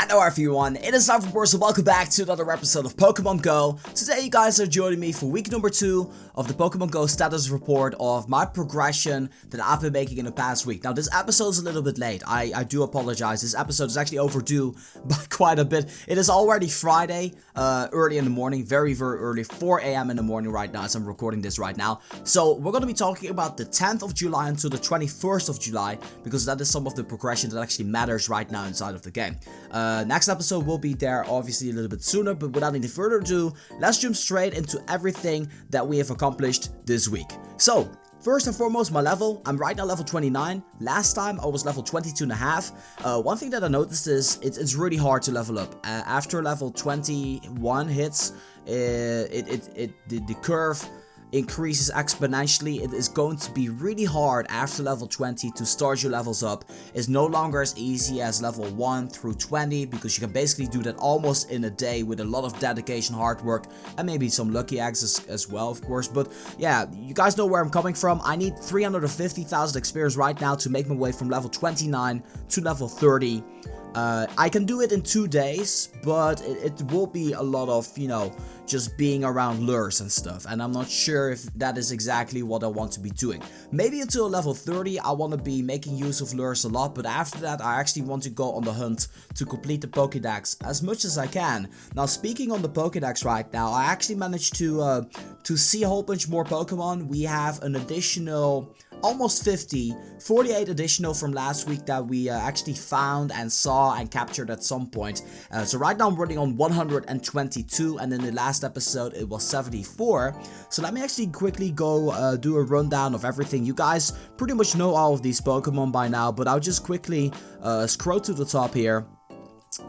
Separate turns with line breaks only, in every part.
Hello everyone, it is time for Boris, and welcome back to another episode of Pokemon Go. Today you guys are joining me for week number 2 of the Pokemon Go status report of my progression that I've been making in the past week. Now this episode is a little bit late, I do apologize. This episode is actually overdue by quite a bit. It is already Friday, early in the morning, very early, 4 AM in the morning right now as I'm recording this right now. So we're going to be talking about the 10th of July until the 21st of July, because that is some of the progression that actually matters right now inside of the game. Next episode will be there obviously a little bit sooner, but without any further ado, let's jump straight into everything that we have accomplished this week. So, first and foremost, my level. I'm right now level 29. Last time I was level 22.5. One thing that I noticed is it's really hard to level up. After level 21 hits, the curve increases exponentially. It is going to be really hard after level 20 to start your levels up. It's no longer as easy as level 1 through 20, because you can basically do that almost in a day with a lot of dedication, hard work, and maybe some lucky eggs as well, of course. But yeah, you guys know where I'm coming from. I need 350,000 experience right now to make my way from level 29 to level 30. I can do it in 2 days, but it will be a lot of, you know, just being around lures and stuff, and I'm not sure if that is exactly what I want to be doing. Maybe until level 30 I want to be making use of lures a lot, but after that I actually want to go on the hunt to complete the Pokédex as much as I can. Now, speaking on the Pokédex right now, I actually managed to see a whole bunch more Pokemon. We have an additional almost 48 additional from last week that we actually found and saw and captured at some point. So right now I'm running on 122, and in the last episode it was 74. So let me actually quickly go do a rundown of everything. You guys pretty much know all of these Pokemon by now, but I'll just quickly scroll to the top here.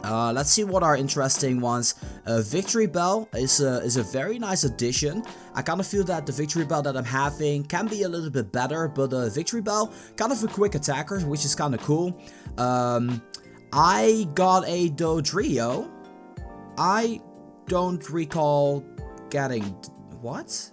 Let's see what are interesting ones. Victory Bell is a very nice addition. I kind of feel that the Victory Bell that I'm having can be a little bit better, but Victory Bell, kind of a quick attacker, which is kind of cool. I got a Dodrio. I don't recall getting... what?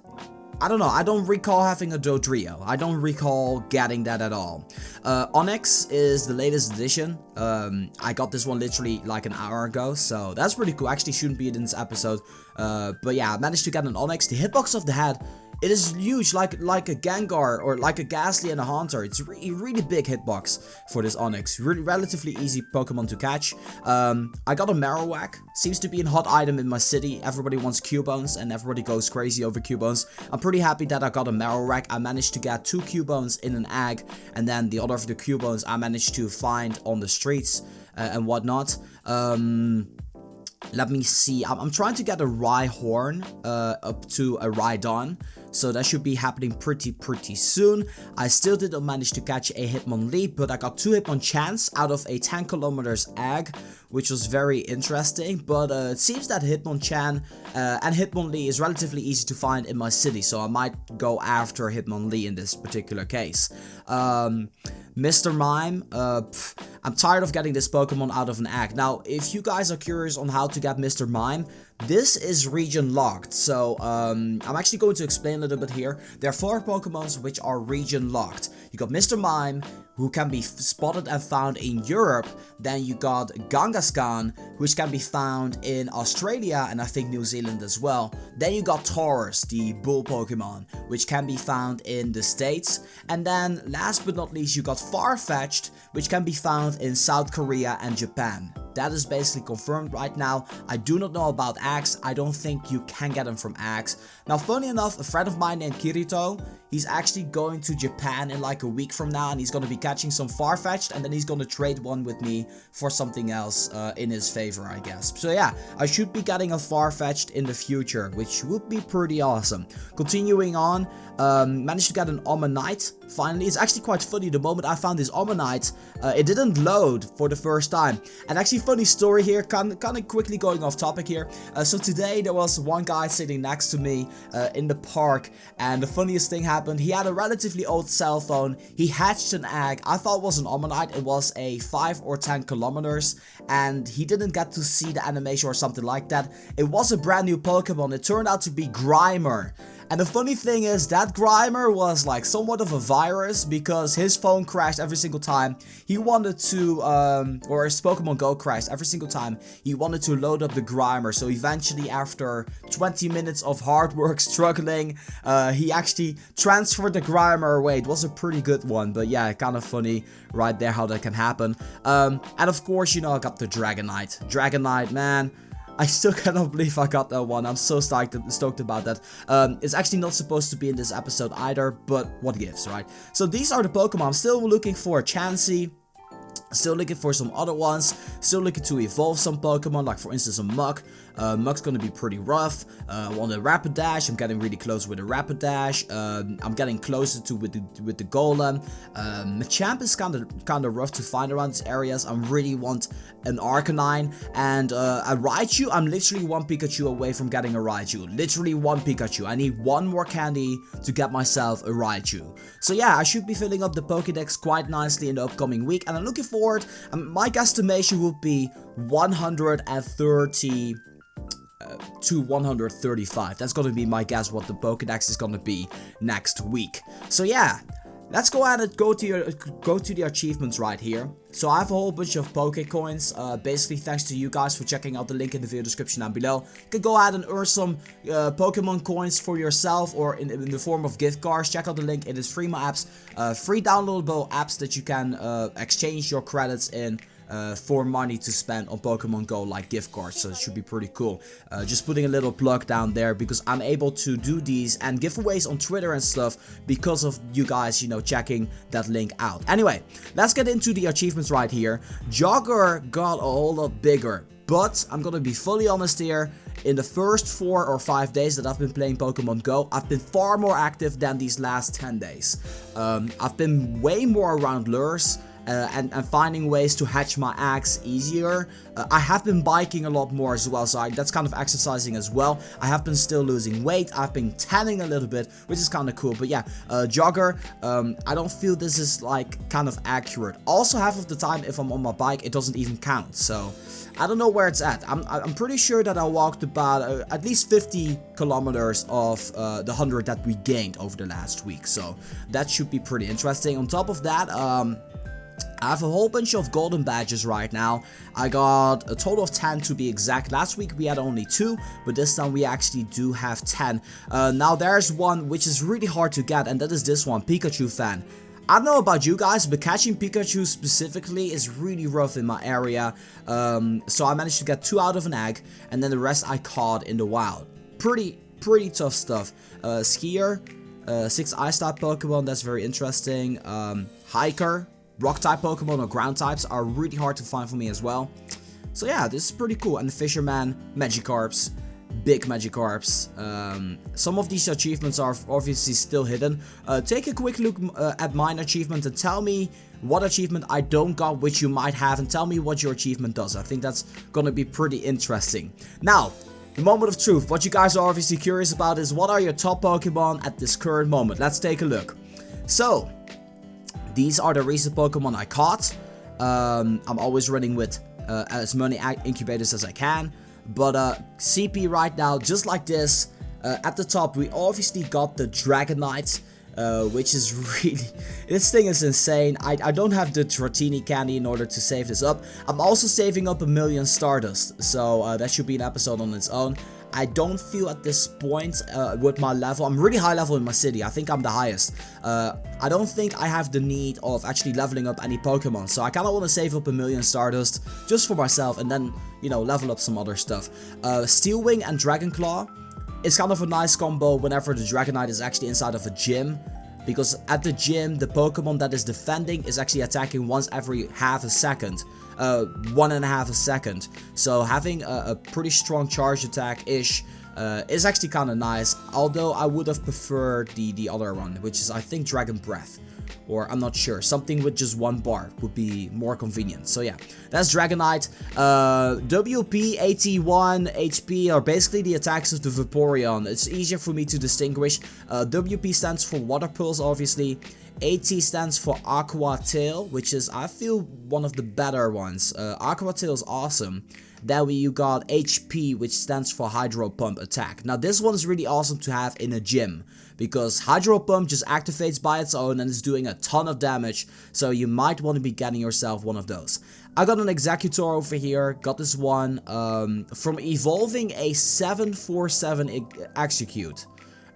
I don't know, I don't recall having a Dodrio. I don't recall getting that at all. Onix is the latest edition. I got this one literally like an hour ago, so that's pretty cool. Actually shouldn't be in this episode. But yeah, I managed to get an Onix. The hitbox of the head, it is huge, like a Gengar or like a Ghastly and a Haunter. It's really big hitbox for this Onix. Really relatively easy Pokemon to catch. I got a Marowak. Seems to be a hot item in my city. Everybody wants Cubones and everybody goes crazy over Cubones. I'm pretty happy that I got a Marowak. I managed to get 2 Cubones in an egg, and then the other of the Cubones I managed to find on the streets and whatnot. Let me see. I'm trying to get a Rhyhorn up to a Rhydon, so that should be happening pretty soon. I still didn't manage to catch a Hitmonlee, but I got 2 Hitmonchans out of a 10 kilometers egg, which was very interesting. But it seems that Hitmonchan and Hitmonlee is relatively easy to find in my city, so I might go after Hitmonlee in this particular case. Mr. Mime, I'm tired of getting this Pokemon out of an egg. Now, if you guys are curious on how to get Mr. Mime, this is region locked. So, I'm actually going to explain a little bit here. There are 4 Pokemons which are region locked. You got Mr. Mime, who can be spotted and found in Europe. Then you got Kangaskhan, which can be found in Australia and I think New Zealand as well. Then you got Taurus, the bull Pokemon, which can be found in the States. And then last but not least, you got Farfetch'd, which can be found in South Korea and Japan. That is basically confirmed right now. I do not know about Axe. I don't think you can get them from Axe. Now, funny enough, a friend of mine named Kirito, he's actually going to Japan in like a week from now, and he's going to be catching some Farfetch'd, and then he's going to trade one with me for something else in his favor, I guess. So yeah, I should be getting a Farfetch'd in the future, which would be pretty awesome. Continuing on, managed to get an Omanyte. Finally, it's actually quite funny. The moment I found this Omanyte, it didn't load for the first time. And actually, funny story here, kind of quickly going off topic here. So today there was one guy sitting next to me in the park, and the funniest thing happened. He had a relatively old cell phone. He hatched an egg. I thought it was an Omanyte. It was a 5 or 10 kilometers, and he didn't get to see the animation or something like that. It was a brand new Pokemon. It turned out to be Grimer. And the funny thing is that Grimer was like somewhat of a virus because his phone crashed every single time he wanted to, or his Pokemon Go crashed every single time he wanted to load up the Grimer. So eventually, after 20 minutes of hard work struggling, he actually transferred the Grimer away. It was a pretty good one, but yeah, kind of funny right there how that can happen. And of course, you know, I got the Dragonite. Dragonite, man. I still cannot believe I got that one. I'm so stoked about that. It's actually not supposed to be in this episode either, but what gives, right? So these are the Pokemon. I'm still looking for a Chansey. Still looking for some other ones. Still looking to evolve some Pokemon, like for instance a Muk. Muk's gonna be pretty rough. I want a Rapidash. I'm getting really close with a Rapidash. I'm getting closer to with the Golem. Machamp is kind of rough to find around these areas. I really want an Arcanine and a Raichu. I'm literally one Pikachu away from getting a Raichu. Literally one Pikachu. I need one more candy to get myself a Raichu. So yeah, I should be filling up the Pokédex quite nicely in the upcoming week, and I'm looking forward. My guesstimation would be 130 to 135. That's gonna be my guess what the Pokédex is gonna be next week. So yeah, let's go ahead and go to the achievements right here. So I have a whole bunch of Pokecoins. Basically, thanks to you guys for checking out the link in the video description down below. You can go ahead and earn some Pokemon coins for yourself or in the form of gift cards. Check out the link. It is free my apps, free downloadable apps that you can exchange your credits in. For money to spend on Pokemon Go, like gift cards, so it should be pretty cool. Just putting a little plug down there because I'm able to do these and giveaways on Twitter and stuff because of you guys, you know, checking that link out. Anyway, let's get into the achievements right here. Jogger got a whole lot bigger, but I'm gonna be fully honest here. In the first 4 or 5 days that I've been playing Pokemon Go, I've been far more active than these last 10 days. I've been way more around lures. And finding ways to hatch my eggs easier. I have been biking a lot more as well, so that's kind of exercising as well. I have been still losing weight. I've been tanning a little bit, which is kind of cool. But yeah, Jogger, I don't feel this is like kind of accurate. Also, half of the time if I'm on my bike, it doesn't even count. So I don't know where it's at. I'm pretty sure that I walked about at least 50 kilometers of the 100 that we gained over the last week. So that should be pretty interesting. On top of that, I have a whole bunch of golden badges right now. I got a total of 10 to be exact. Last week we had only 2, but this time we actually do have 10. Now there's one which is really hard to get, and that is this one, Pikachu fan. I don't know about you guys, but catching Pikachu specifically is really rough in my area. So I managed to get 2 out of an egg, and then the rest I caught in the wild. Pretty tough stuff. Skier, 6 Ice-type Pokemon, that's very interesting. Hiker. Rock-type Pokemon or ground types are really hard to find for me as well. So yeah, this is pretty cool. And the Fisherman, Magikarps, big Magikarps. Some of these achievements are obviously still hidden. Take a quick look at mine achievement and tell me what achievement I don't got, which you might have, and tell me what your achievement does. I think that's gonna be pretty interesting. Now, the moment of truth. What you guys are obviously curious about is what are your top Pokemon at this current moment. Let's take a look. So, these are the recent Pokemon I caught. I'm always running with as many incubators as I can. But CP right now, just like this, at the top we obviously got the Dragonite. Which is really, this thing is insane. I don't have the Dratini candy in order to save this up. I'm also saving up 1,000,000 Stardust, so that should be an episode on its own. I don't feel at this point with my level, I'm really high level in my city, I think I'm the highest. I don't think I have the need of actually leveling up any Pokemon, so I kind of want to save up 1,000,000 Stardust just for myself and then, you know, level up some other stuff. Steel Wing and Dragon Claw. It's kind of a nice combo whenever the Dragonite is actually inside of a gym. Because at the gym, the Pokemon that is defending is actually attacking once every half a second. 1.5 a second. So having a pretty strong charge attack-ish is actually kind of nice. Although I would have preferred the other one, which is I think Dragon Breath. Or I'm not sure. Something with just 1 bar would be more convenient. So yeah, that's Dragonite. WP, 81, HP are basically the attacks of the Vaporeon. It's easier for me to distinguish. WP stands for Water Pulse, obviously. AT stands for Aqua Tail, which is, I feel, one of the better ones. Aqua Tail is awesome. Then you got HP, which stands for Hydro Pump Attack. Now this one is really awesome to have in a gym, because Hydro Pump just activates by its own and is doing a ton of damage, so you might want to be getting yourself one of those. I got an Executor over here, got this one from evolving a 747 Execute.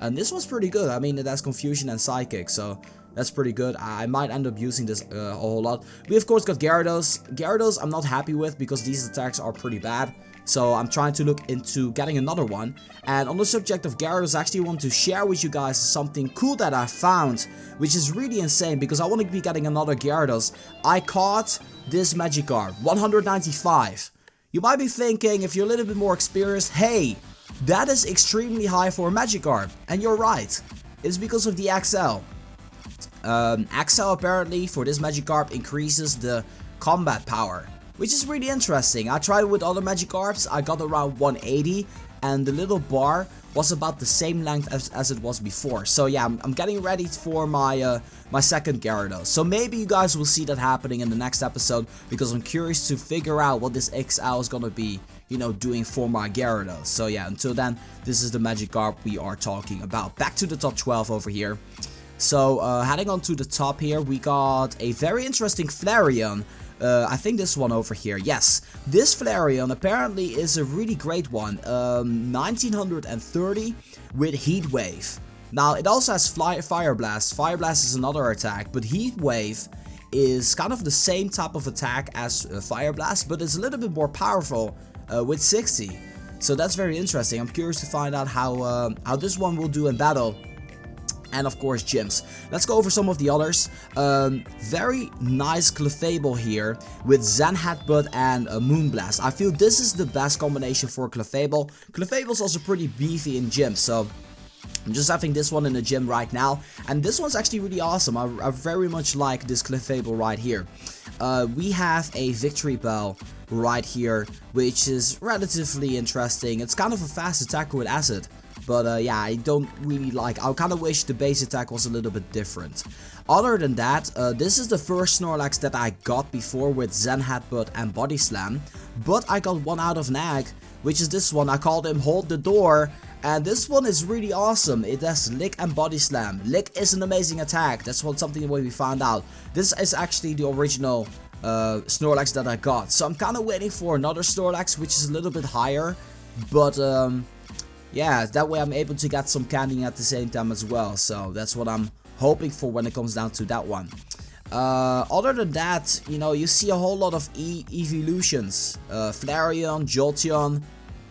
And this one's pretty good. I mean, it has Confusion and Psychic, so that's pretty good. I might end up using this a whole lot. We of course got Gyarados. Gyarados I'm not happy with because these attacks are pretty bad. So I'm trying to look into getting another one. And on the subject of Gyarados, I actually want to share with you guys something cool that I found, which is really insane because I want to be getting another Gyarados. I caught this Magikarp, 195. You might be thinking, if you're a little bit more experienced, hey, that is extremely high for a Magikarp. And you're right. It's because of the XL. XL apparently for this Magikarp increases the combat power, which is really interesting. I tried it with other Magikarps, I got around 180 and the little bar was about the same length as it was before. So yeah, I'm getting ready for my my second Gyarados. So maybe you guys will see that happening in the next episode, because I'm curious to figure out what this XL is gonna be, you know, doing for my Gyarados. So yeah, until then, this is the Magikarp we are talking about. Back to the top 12 over here. So heading on to the top here, we got a very interesting Flareon. I think this one over here. Yes, this Flareon apparently is a really great one. 1930 with Heat Wave. Now it also has Fire Blast. Fire Blast is another attack, but Heat Wave is kind of the same type of attack as Fire Blast, but it's a little bit more powerful with 60. So that's very interesting. I'm curious to find out how this one will do in battle. And of course gyms. Let's go over some of the others. Very nice Clefable here with Zen Headbutt and Moonblast. I feel this is the best combination for Clefable. Clefable is also pretty beefy in gyms, so I'm just having this one in the gym right now. And this one's actually really awesome. I very much like this Clefable right here. We have a Victory Bell right here, which is relatively interesting. It's kind of a fast attacker with Acid. But yeah, I don't really like. I kind of wish the base attack was a little bit different. Other than that, this is the first Snorlax that I got before with Zen Headbutt and Body Slam. But I got one out of Nag, which is this one. I called him Hold the Door. And this one is really awesome. It has Lick and Body Slam. Lick is an amazing attack. That's something that we found out. This is actually the original Snorlax that I got. So I'm kind of waiting for another Snorlax, which is a little bit higher. But yeah, that way I'm able to get some candy at the same time as well. So that's what I'm hoping for when it comes down to that one. Other than that, you know, you see a whole lot of evolutions. Flareon, Jolteon,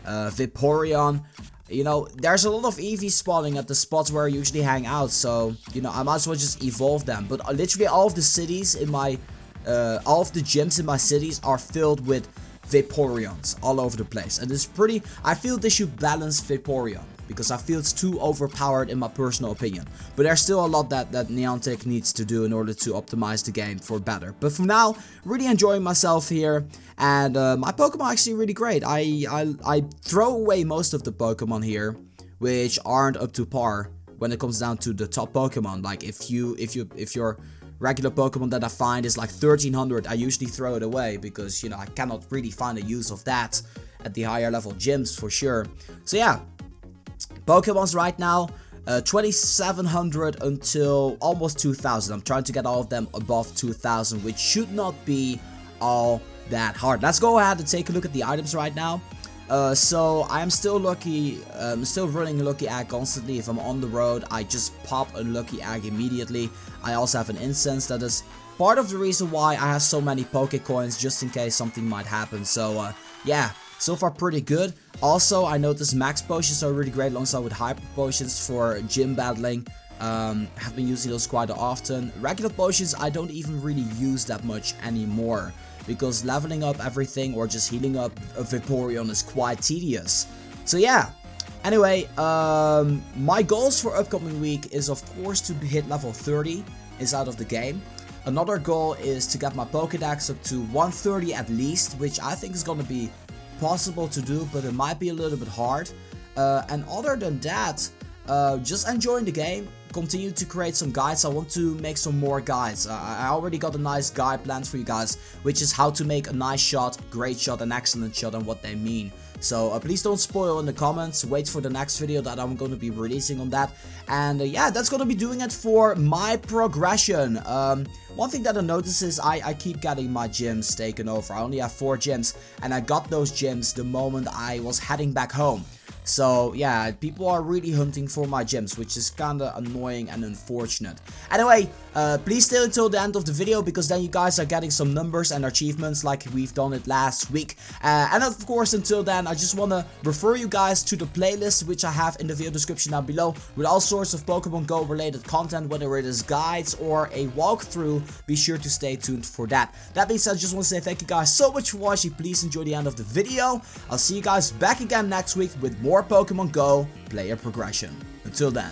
Vaporeon. You know, there's a lot of EV spawning at the spots where I usually hang out. So, you know, I might as well just evolve them. But literally all of the cities in my, all of the gyms in my cities are filled with Vaporeons all over the place, and it's pretty. I feel they should balance Vaporeon because I feel it's too overpowered in my personal opinion. But there's still a lot that Niantic needs to do in order to optimize the game for better. But for now, really enjoying myself here, and my Pokemon are actually really great. I throw away most of the Pokemon here, which aren't up to par when it comes down to the top Pokemon. Like if your regular Pokemon that I find is like 1300, I usually throw it away because, you know, I cannot really find a use of that at the higher level gyms for sure. So yeah, Pokemons right now, 2700 until almost 2000. I'm trying to get all of them above 2000, which should not be all that hard. Let's go ahead and take a look at the items right now. So I am still lucky, still running a lucky egg constantly. If I'm on the road, I just pop a lucky egg immediately. I also have an incense. That is part of the reason why I have so many Poke Coins, just in case something might happen. So yeah, so far pretty good. Also, I noticed max potions are really great alongside with hyper potions for gym battling. Have been using those quite often. Regular potions I don't even really use that much anymore, because leveling up everything or just healing up a Vaporeon is quite tedious. So yeah, anyway, my goals for upcoming week is of course to hit level 30 inside of the game. Another goal is to get my Pokédex up to 130 at least, which I think is going to be possible to do, but it might be a little bit hard. And other than that, just enjoying the game, continue to create some guides. I want to make some more guides. I already got a nice guide planned for you guys, which is how to make a nice shot, great shot, and excellent shot, and what they mean. So please don't spoil in the comments. Wait for the next video that I'm going to be releasing on that. And yeah, that's going to be doing it for my progression. One thing that I noticed is I keep getting my gyms taken over. I only have 4 gyms, and I got those gyms the moment I was heading back home. So yeah, people are really hunting for my gems, which is kinda annoying and unfortunate. Anyway, please stay until the end of the video, because then you guys are getting some numbers and achievements like we've done it last week. And of course, until then, I just wanna refer you guys to the playlist which I have in the video description down below, with all sorts of Pokemon Go related content, whether it is guides or a walkthrough. Be sure to stay tuned for that. That being said, I just want to say thank you guys so much for watching. Please enjoy the end of the video. I'll see you guys back again next week with more Pokemon Go player progression. Until then.